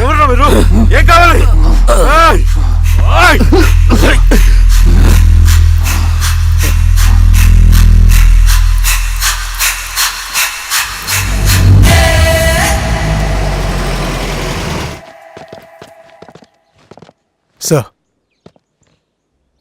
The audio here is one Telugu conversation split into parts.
ఎవరు మీరు? ఏం కావాలి? సార్,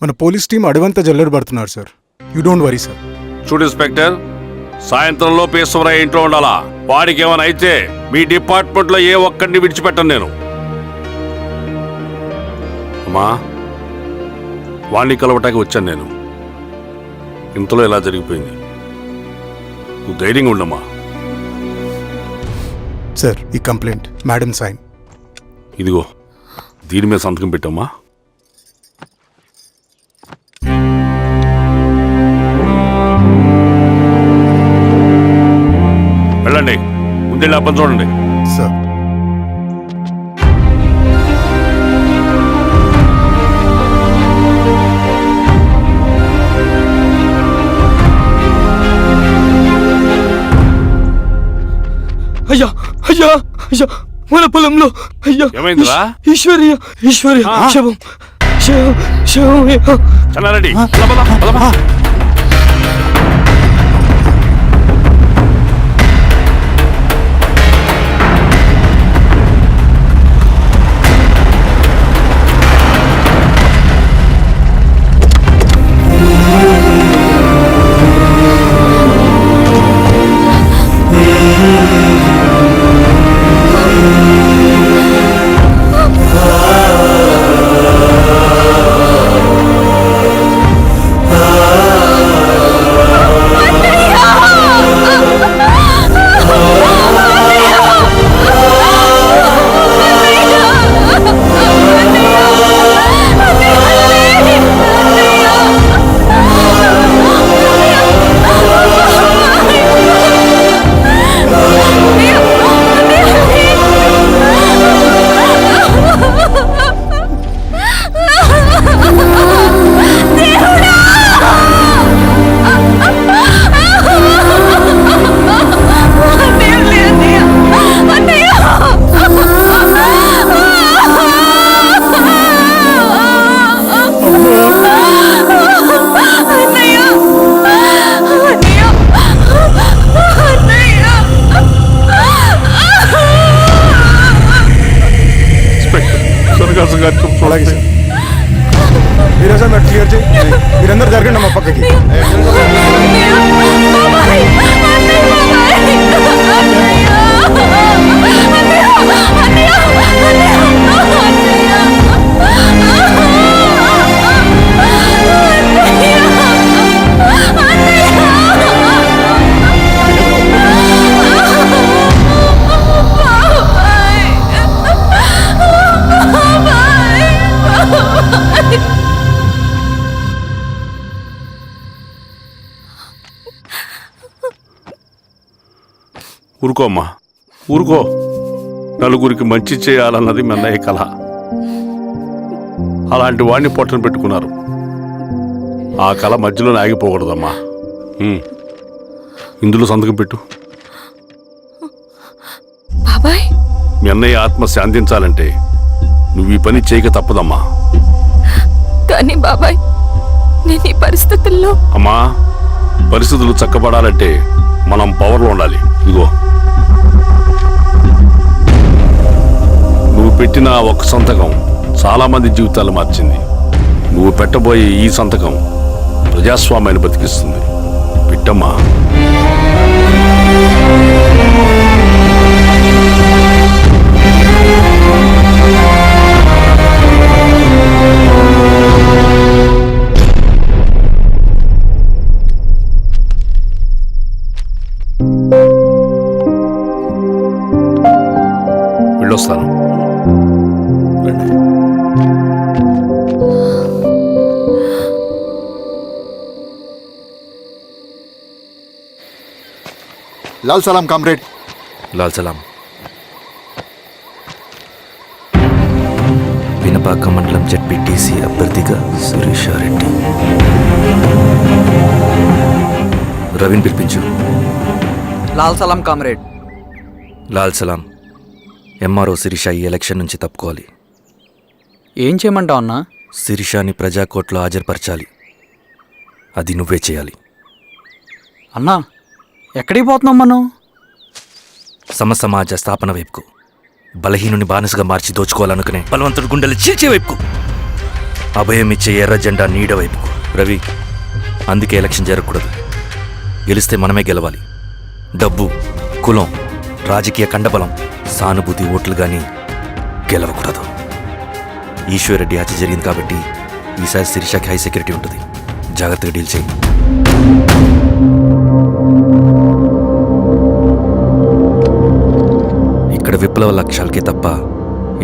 మన పోలీస్ టీం అడవంతా జల్లెడ పడుతున్నారు sir. You don't worry sir. చూడు ఇన్స్పెక్టర్, సాయంత్రంలో పేశ్వరయ్య ఇంట్లో ఉండాలా. వాడికి ఏమైనా అయితే మీ డిపార్ట్మెంట్ లో ఏ ఒక్కడిని విడిచిపెట్టను నేను. అమ్మా, వాణ్ణి కలవటానికి వచ్చాను నేను. ఇంతలో ఇలా జరిగిపోయింది. నువ్వు ధైర్యంగా ఉండమ్మా. సార్, ఈ కంప్లైంట్ మేడం సైన్. ఇదిగో, దీని మీద సంతకం పెట్టమ్మా. వెళ్ళండి, ముందెళ్ళి ఆ పని చూడండి. సార్, అయ్యా అయ్యా అయ్యా, మన పొలంలో అయ్యా. ఏమైందిరా? ఈశ్వర్య శవం శవం శవం. చెన్నారెడ్డి, అలాగే సార్. మీరే సార్, మీరు క్లియర్ చేయి. మీరందరూ జరగండి మా పక్కకి. ఊరుకో అమ్మా, ఊరుకో. నలుగురికి మంచి చేయాలన్నది మీ అన్నయ్య కళ. అలాంటి వాడిని పొట్టను పెట్టుకున్నారు. ఆ కళ మధ్యలో ఆగిపోకూడదమ్మా. ఇందులో సంతకం పెట్టు. బాబాయ్, మీ అన్నయ్య ఆత్మ శాంతించాలంటే నువ్వు ఈ పని చేయక తప్పదమ్మా. కానీ బాబాయ్, నేను ఈ పరిస్థితుల్లో. అమ్మా, పరిస్థితులు చక్కబడాలంటే మనం పవర్లో ఉండాలి. ఇదిగో, నువ్వు పెట్టిన ఒక్క సంతకం చాలా మంది జీవితాలు మార్చింది. నువ్వు పెట్టబోయే ఈ సంతకం ప్రజాస్వామ్యాన్ని బతికిస్తుంది. పెట్టమ్మా. వెళ్ళొస్తాను. लाल सलाम कामरेड. लाल सलाम. వినపాక మండలం జెడ్పీటీసీ అభ్యర్థిగా సురేషారెడ్డి. రవిని పిలిపించు. లాల్ సలాం కామ్రేడ్. లాల్ సలాం. ఎంఆర్ఓ శిరీష ఈ ఎలక్షన్ నుంచి తప్పుకోవాలి. ఏం చేయమంటావు అన్నా? శిరీషని ప్రజాకోర్టులో హాజరుపరచాలి. అది నువ్వే చేయాలి. అన్నా ఎక్కడికి పోతున్నాం మనం? సమసమాజ స్థాపన వైపుకు, బలహీనుని బానిసగా మార్చి దోచుకోవాలనుకునే బలవంతుడి గుండెలు చీల్చే వైపుకు, అభయం ఇచ్చే ఎర్ర జెండా నీడ వైపుకు. రవి, అందుకే ఎలక్షన్ జరగకూడదు. గెలిస్తే మనమే గెలవాలి. డబ్బు, కులం, రాజకీయ కండబలం, సానుభూతి ఓట్లు కానీ గెలవకూడదు. ఈశ్వర్రెడ్డి హత్య జరిగింది కాబట్టి ఈసారి శిరీషకి హై సెక్యూరిటీ ఉంటుంది. జాగ్రత్తగా డీల్ చేయి. ఇక్కడ విప్లవ లక్ష్యాలకే తప్ప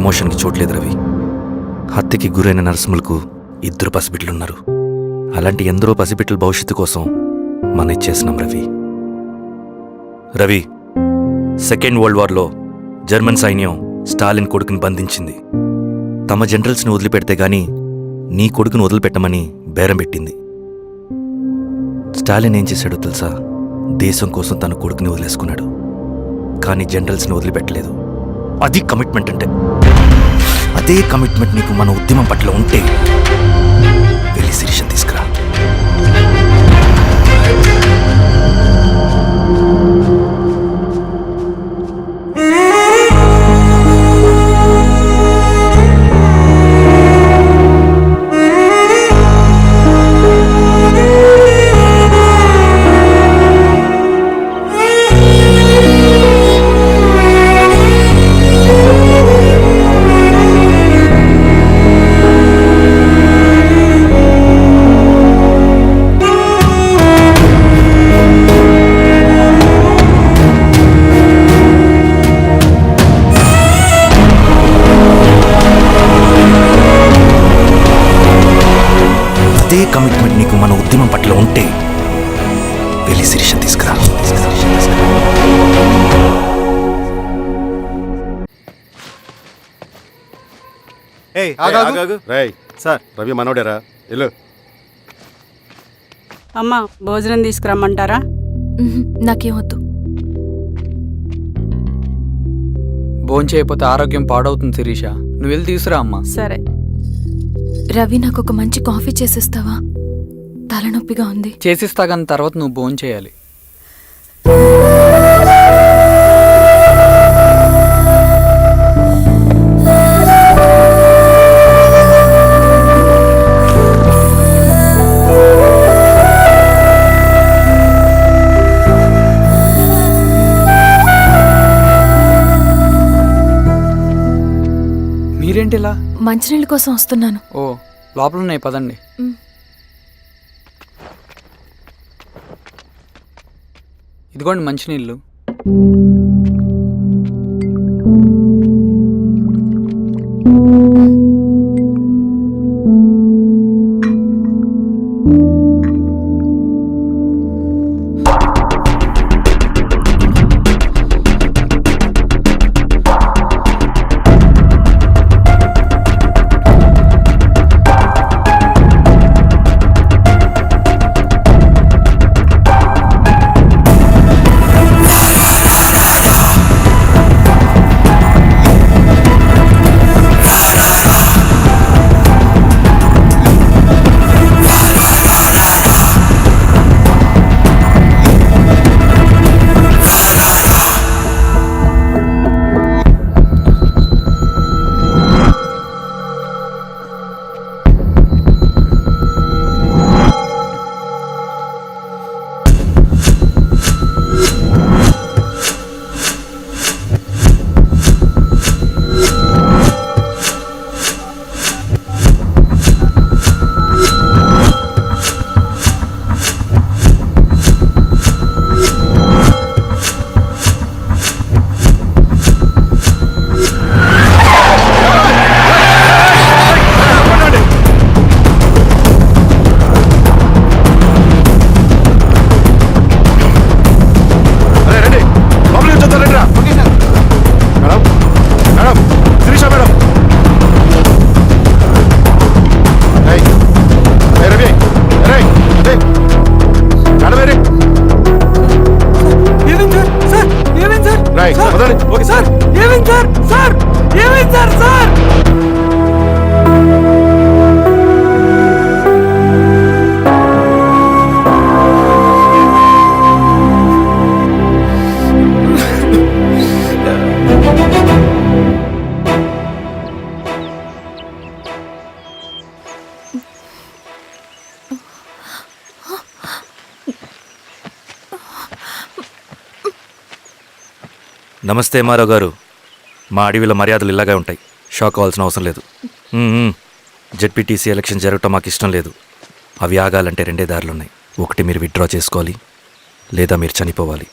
ఎమోషన్కి చోట్లేదు రవి. హత్యకి గురైన నరసింహులకు 2 పసిబిడ్డలున్నారు. అలాంటి ఎందరో పసిబిడ్డల భవిష్యత్తు కోసం మనం ఇచ్చేసినాం రవి. రవి, సెకండ్ వరల్డ్ వార్లో జర్మన్ సైన్యం స్టాలిన్ కొడుకుని బంధించింది. తమ జనరల్స్ని వదిలిపెడితే గాని నీ కొడుకును వదిలిపెట్టమని బేరం పెట్టింది. స్టాలిన్ ఏం చేశాడో తెలుసా? దేశం కోసం తన కొడుకుని వదిలేసుకున్నాడు. కానీ జనరల్స్ని వదిలిపెట్టలేదు. అది కమిట్మెంట్ అంటే. అదే కమిట్మెంట్ నీకు మన ఉద్యమం పట్ల ఉంటే వెళ్ళి శిరీషను తీసుకురా. అదే కమిట్మెంట్ నీకు మన ఉద్యమం పట్ల ఉంటే వెళ్ళి శిరీషను తీసుకురా. రేయ్ సార్, రవి మనోడేరా, ఇల్లు. అమ్మా భోజనం తీసుకురమ్మంటారా? నాకేం వద్దు. భోంచేయకపోతే ఆరోగ్యం పాడవుతుంది శిరీష. నువ్వు వెళ్ళి తీసురా అమ్మా. సరే. రవి, నాకు ఒక మంచి కాఫీ చేసిస్తావా? తలనొప్పిగా ఉంది. చేసిస్తా కానీ తర్వాత నువ్వు భోంచేయాలి. మీరేంటిలా? మంచినీళ్ళ కోసం వస్తున్నాను. ఓ, లోపల ఉన్నాయి, పదండి. ఇదిగోండి మంచినీళ్ళు. నమస్తే మారావు గారు. మా అడవిలో మర్యాదలు ఇలాగే ఉంటాయి. షాక్ అవ్వాల్సిన అవసరం లేదు. జెడ్పీటీసీ ఎలక్షన్ జరగటం మాకు ఇష్టం లేదు. అవి ఆగాలంటే రెండే దారులున్నాయి. ఒకటి మీరు విత్డ్రా చేసుకోవాలి, లేదా మీరు చనిపోవాలి.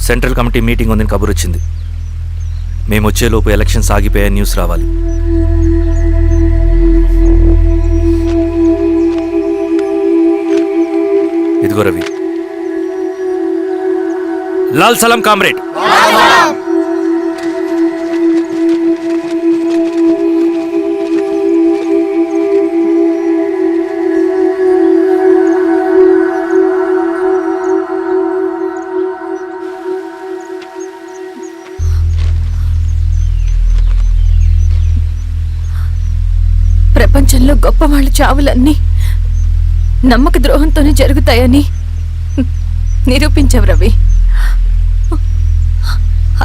సెంట్రల్ కమిటీ మీటింగ్ ఉందని కబురు వచ్చింది. మేము వచ్చేలోపు ఎలక్షన్స్ ఆగిపోయే న్యూస్ రావాలి. ఇదిగో రవి. లాల్ సలాం కామ్రేడ్. ప్రపంచంలో గొప్ప వాళ్ళ చావులన్నీ నమ్మక ద్రోహంతోనే జరుగుతాయని నిరూపించావు రవి.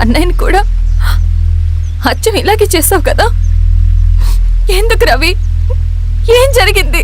అన్నయ్యని కూడా అచ్చం ఇలాగే చేసావు కదా. ఎందుకు రవి? ఏం జరిగింది?